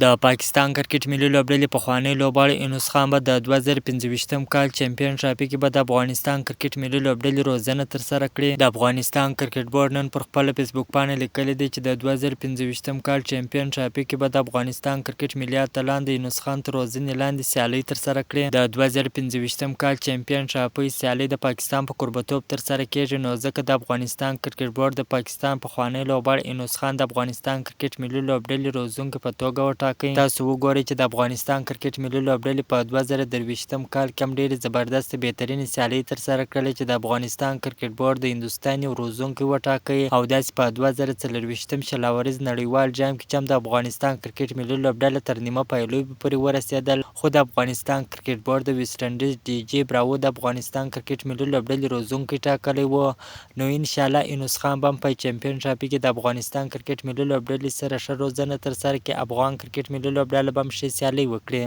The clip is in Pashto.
د پاکستان کرکټ ملي لوبډلې پخوانی لوبغاړی یونس خان به د 2025م کال چمپیون ټرافي کې به د افغانستان کرکټ ملي لوبډلې روزنه ترسره کړي. د افغانستان کرکټ بورډ نن پر خپله فیسبوک پاڼه لیکلي دي چې د 2025م کال چمپیون ټرافي کې به د افغانستان کرکټ ملي اتلان د یونس خان تر روزنې لاندې سیالۍ ترسره کړي. د 2025م کال چمپیون ټرافي سیالۍ د پاکستان په کوربهتوب ترسره کیږي، نو ځکه د افغانستان کرکټ بورډ د پاکستان پخوانی لوبغاړی یونس خان د افغانستان کرکټ ملي لوبډلې روزونکي په توګه وټاکه. تاسو وګورئ چې د افغانستان کرکټ ملي لوبډلې په 2023م کال کې هم ډېرې زبردست بهترینې سیالۍ ترسره کړلې چې د افغانستان کرکټ بورډ د هندوستان یو روزونکی وټاکئ، او داسې په 2024م شل اوريز نړیوال جام کې چې هم د افغانستان کرکټ ملي لوبډله تر نیمه پایلوبې پورې ورسېدل، خو د افغانستان کرکټ بورډ د ویسټ انډیز ډي جی براوو د افغانستان کرکټ ملي لوبډلې روزونکی ټاکلی و. نو انشاءالله یونس خان به هم په چمپیون ټرافي کې د افغانستان کرکټ ملي لوبډلې سره ښه روزنه ترسره کړي، افغان کرکټ ملي لوبډله به هم ښې سیالۍ وکړي.